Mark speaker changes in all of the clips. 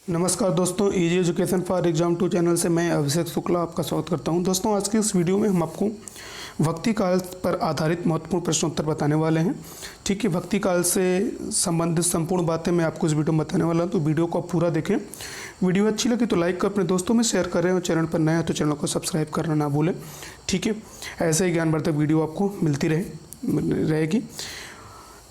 Speaker 1: नमस्कार दोस्तों, easy education for exam 2 channel से मैं अभिषेक शुक्ला आपका स्वागत करता हूं। दोस्तों, आज के इस वीडियो में हम आपको भक्ति काल पर आधारित महत्वपूर्ण प्रश्नोत्तर बताने वाले हैं। ठीक है, भक्ति काल से संबंधित संपूर्ण बातें मैं आपको इस वीडियो में बताने वाला हूं, तो वीडियो को आप पूरा देखें। वीडियो अच्छी लगी तो लाइक कर अपने दोस्तों में शेयर करें और चैनल पर नया है तो चैनल को सब्सक्राइब करना ना भूलें। ठीक है, ऐसे ही ज्ञानवर्धक वीडियो आपको मिलती रहेगी।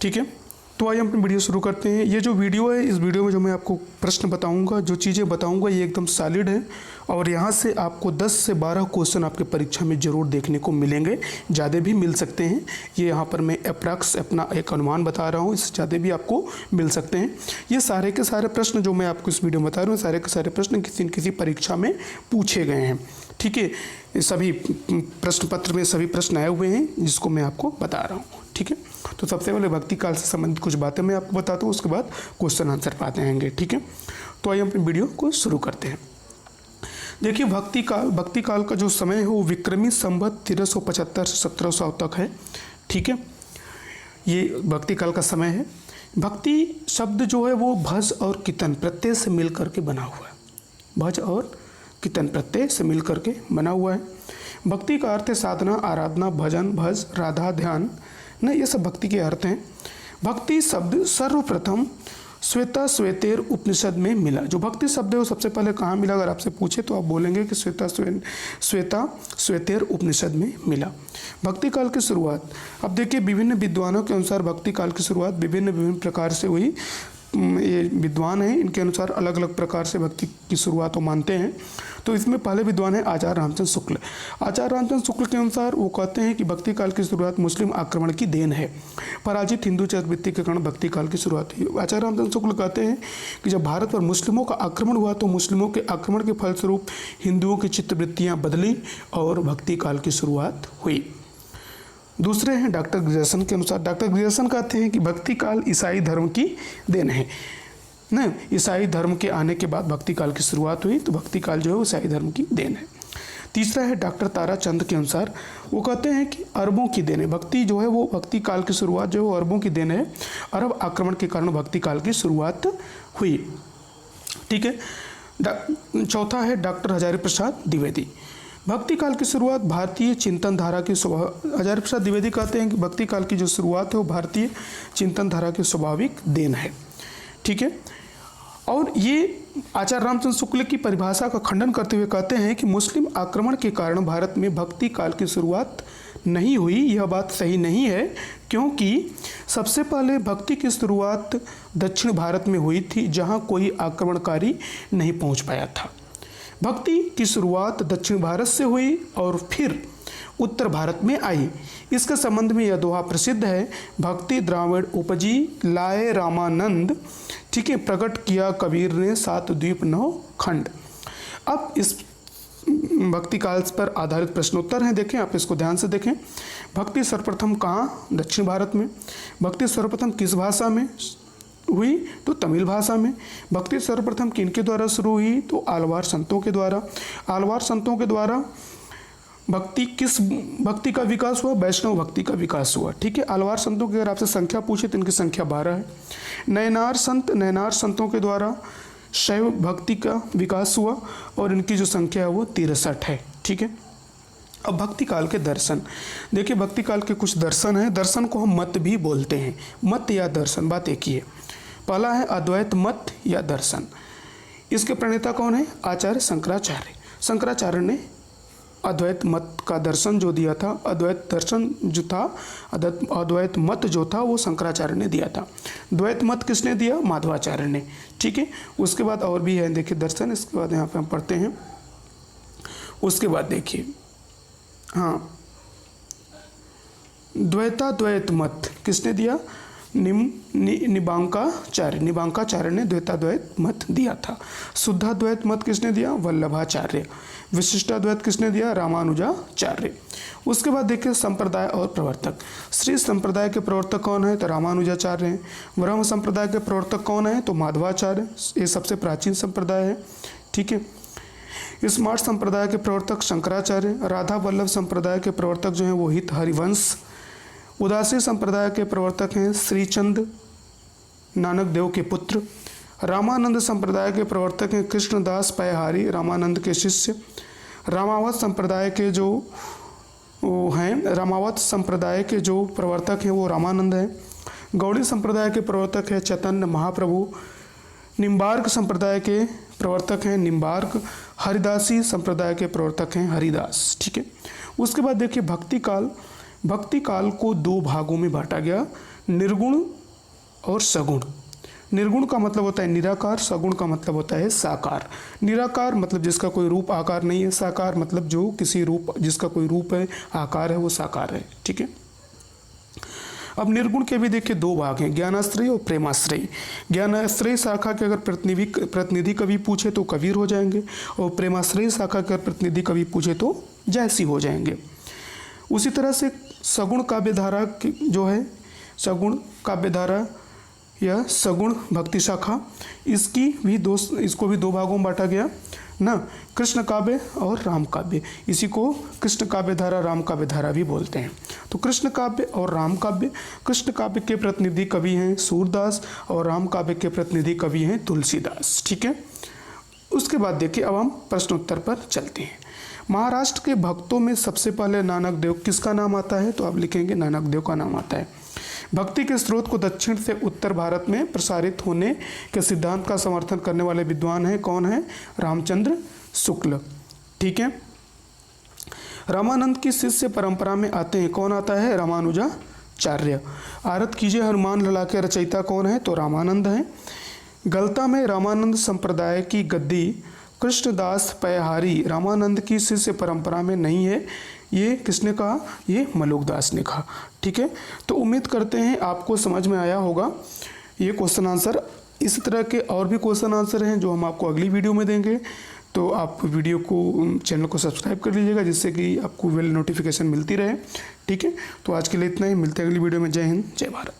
Speaker 1: ठीक है, तो आइए हम अपनी वीडियो शुरू करते हैं। ये जो वीडियो है, इस वीडियो में जो मैं आपको प्रश्न बताऊंगा, जो चीज़ें बताऊंगा, ये एकदम सॉलिड है और यहाँ से आपको 10 से 12 क्वेश्चन आपके परीक्षा में ज़रूर देखने को मिलेंगे। ज़्यादा भी मिल सकते हैं। ये यहाँ पर मैं अप्रॉक्स अपना एक अनुमान बता रहा हूँ, इससे ज़्यादा भी आपको मिल सकते हैं। ये सारे के सारे प्रश्न जो मैं आपको इस वीडियो में बता रहा हूँ, सारे के सारे प्रश्न किसी न किसी परीक्षा में पूछे गए हैं। ठीक है, सभी प्रश्न पत्र में सभी प्रश्न आए हुए हैं जिसको मैं आपको बता रहा हूँ। ठीक है, तो सबसे पहले भक्ति काल से संबंधित कुछ बातें मैं आपको बताता हूँ, उसके बाद क्वेश्चन आंसर पाते आएंगे। ठीक है, तो आइए अपनी वीडियो को शुरू करते हैं। देखिए, भक्ति काल का जो समय है वो विक्रमी संवत 1375 से 1700 तक है। ठीक है, ये भक्ति काल का समय है। भक्ति शब्द जो है वो भज और कीर्तन प्रत्यय से मिल करके बना हुआ है। भज और कीर्तन प्रत्यय से मिल करके बना हुआ है। भक्ति का अर्थ है साधना, आराधना, भजन, भज, राधा, ध्यान, न ये सब भक्ति के अर्थ हैं। भक्ति शब्द सर्वप्रथम श्वेता श्वेतेर उपनिषद में मिला। जो भक्ति शब्द है वो सबसे पहले कहाँ मिला, अगर आपसे पूछे तो आप बोलेंगे कि श्वेता श्वेतेर उपनिषद में मिला। भक्ति काल की शुरुआत, अब देखिए विभिन्न विद्वानों के अनुसार भक्ति काल की शुरुआत विभिन्न प्रकार से हुई। ये विद्वान हैं, इनके अनुसार अलग अलग प्रकार से भक्ति की शुरुआत वो मानते हैं। तो इसमें पहले विद्वान है आचार्य रामचंद्र शुक्ल। आचार्य रामचंद्र शुक्ल के अनुसार वो कहते हैं कि भक्ति काल की शुरुआत मुस्लिम आक्रमण की देन है। पराजित हिंदू चित्तवृत्ति के कारण भक्ति काल की शुरुआत हुई। आचार्य रामचंद्र शुक्ल कहते हैं कि जब भारत पर मुस्लिमों का आक्रमण हुआ तो मुस्लिमों के आक्रमण के फलस्वरूप हिंदुओं की चित्तवृत्तियाँ बदली और भक्ति काल की शुरुआत हुई। दूसरे हैं डॉक्टर ग्रियर्सन के अनुसार। डॉक्टर ग्रियर्सन कहते हैं कि भक्ति काल ईसाई धर्म की देन है। न ईसाई धर्म के आने के बाद भक्ति काल की शुरुआत हुई, तो भक्ति काल जो है वो ईसाई धर्म की देन है। तीसरा है डॉक्टर ताराचंद के अनुसार, वो कहते हैं कि अरबों की देन है। भक्ति जो है वो भक्ति काल की शुरुआत जो है वो अरबों की देन है। अरब आक्रमण के कारण भक्ति काल की शुरुआत हुई। ठीक है, चौथा है डॉक्टर हजारी प्रसाद द्विवेदी। भक्ति काल की शुरुआत भारतीय चिंतन धारा की हजारी प्रसाद द्विवेदी कहते हैं कि भक्ति काल की जो शुरुआत है वो भारतीय चिंतन धारा की स्वाभाविक देन है। ठीक है, और ये आचार्य रामचंद्र शुक्ल की परिभाषा का खंडन करते हुए कहते हैं कि मुस्लिम आक्रमण के कारण भारत में भक्ति काल की शुरुआत नहीं हुई। यह बात सही नहीं है, क्योंकि सबसे पहले भक्ति की शुरुआत दक्षिण भारत में हुई थी, जहाँ कोई आक्रमणकारी नहीं पहुँच पाया था। भक्ति की शुरुआत दक्षिण भारत से हुई और फिर उत्तर भारत में आई। इसके संबंध में यह दोहा प्रसिद्ध है, भक्ति द्राविड़ उपजी लाए रामानंद। ठीक है, प्रकट किया कबीर ने 7 द्वीप 9 खंड। अब इस भक्ति काल पर आधारित प्रश्नोत्तर हैं, देखें आप इसको ध्यान से देखें। भक्ति सर्वप्रथम कहाँ? दक्षिण भारत में। भक्ति सर्वप्रथम किस भाषा में हुई? तो तमिल भाषा में। भक्ति सर्वप्रथम किनके द्वारा शुरू हुई? तो आलवार संतों के द्वारा। आलवार संतों के द्वारा किस भक्ति का विकास हुआ? वैष्णव भक्ति का विकास हुआ। ठीक है, आलवार संतों की अगर आपसे संख्या पूछे तो इनकी संख्या 12 है। नयनार संतों के द्वारा शैव भक्ति का विकास हुआ और इनकी जो संख्या है वो 63 है। ठीक है, अब भक्ति काल के दर्शन देखिए। भक्ति काल के कुछ दर्शन हैं। दर्शन को हम मत भी बोलते हैं। मत या दर्शन, बात एक ही है। पहला है अद्वैत मत या दर्शन। इसके प्रणेता कौन है? आचार्य शंकराचार्य। शंकराचार्य ने अद्वैत मत का दर्शन जो दिया था, अद्वैत दर्शन जो था, अद्वैत मत जो था वो शंकराचार्य ने दिया था। द्वैत मत किसने दिया? माधवाचार्य ने। ठीक है, उसके बाद और भी है देखिए दर्शन। इसके बाद यहाँ पे हम पढ़ते हैं। उसके बाद देखिए, हाँ, द्वैताद्वैत मत किसने दिया? निबांकाचार्य ने द्वैताद्वैत मत दिया था। शुद्धाद्वैत मत किसने दिया? वल्लभाचार्य। विशिष्टाद्वैत किसने दिया? रामानुजाचार्य। उसके बाद देखिए संप्रदाय और प्रवर्तक। श्री संप्रदाय के प्रवर्तक कौन है? तो रामानुजाचार्य हैं। ब्रह्म संप्रदाय के प्रवर्तक कौन है? तो माधवाचार्य। ये सबसे प्राचीन संप्रदाय है। ठीक है, स्मार्ट संप्रदाय के प्रवर्तक शंकराचार्य। राधा वल्लभ संप्रदाय के प्रवर्तक जो हैं वो हित हरिवंश। उदासी संप्रदाय के प्रवर्तक हैं श्रीचंद नानक देव के पुत्र। रामानंद संप्रदाय के प्रवर्तक हैं कृष्णदास पैहारी, रामानंद के शिष्य। रामावत संप्रदाय के जो हैं, रामावत संप्रदाय के जो प्रवर्तक हैं वो रामानंद हैं। गौड़ी संप्रदाय के प्रवर्तक है चैतन्य महाप्रभु। निम्बार्क संप्रदाय के प्रवर्तक हैं निम्बार्क। हरिदासी संप्रदाय के प्रवर्तक हैं हरिदास। ठीक है, उसके बाद देखिए भक्ति काल को दो भागों में बांटा गया, निर्गुण और सगुण। निर्गुण का मतलब होता है निराकार, सगुण का मतलब होता है साकार। निराकार मतलब जिसका कोई रूप आकार नहीं है, साकार मतलब जो किसी रूप जिसका कोई रूप है आकार है वो साकार है। ठीक है, अब निर्गुण के भी देखिए दो भाग हैं, ज्ञानाश्रय और प्रेमाश्रय। ज्ञानाश्रय शाखा के अगर प्रतिनिधि कवि पूछे तो कबीर हो जाएंगे, और प्रेमाश्रय शाखा के प्रतिनिधि कवि पूछे तो जयसी हो जाएंगे। उसी तरह से सगुण काव्यधारा जो है, सगुण काव्यधारा या सगुण भक्ति शाखा, इसको भी दो भागों में बांटा गया ना, कृष्ण काव्य और राम काव्य। इसी को कृष्ण काव्य धारा, राम काव्य धारा भी बोलते हैं। तो कृष्ण काव्य और राम काव्य, कृष्ण काव्य के प्रतिनिधि कवि हैं सूरदास और राम काव्य के प्रतिनिधि कवि हैं तुलसीदास। ठीक है, उसके बाद देखिए अब हम प्रश्नोत्तर पर चलते हैं। महाराष्ट्र के भक्तों में सबसे पहले नानक देव किसका नाम आता है? तो आप लिखेंगे नानक देव का नाम आता है। भक्ति के स्रोत को दक्षिण से उत्तर भारत में प्रसारित होने के सिद्धांत का समर्थन करने वाले विद्वान हैं, कौन है? रामचंद्र शुक्ल। ठीक है, रामानंद की शिष्य परंपरा में आते हैं, कौन आता है? रामानुजाचार्य। आरत कीजिए हनुमान लला के रचयिता कौन है? तो रामानंद हैं। गलता में रामानंद संप्रदाय की गद्दी कृष्णदास पैहारी रामानंद की शिष्य परंपरा में नहीं है, ये किसने कहा? ये मलुकदास ने कहा। ठीक है, तो उम्मीद करते हैं आपको समझ में आया होगा ये क्वेश्चन आंसर। इस तरह के और भी क्वेश्चन आंसर हैं जो हम आपको अगली वीडियो में देंगे, तो आप वीडियो को चैनल को सब्सक्राइब कर लीजिएगा जिससे कि आपको वेल नोटिफिकेशन मिलती रहे। ठीक है, तो आज के लिए इतना ही, मिलते हैं अगली वीडियो में। जय हिंद, जय भारत।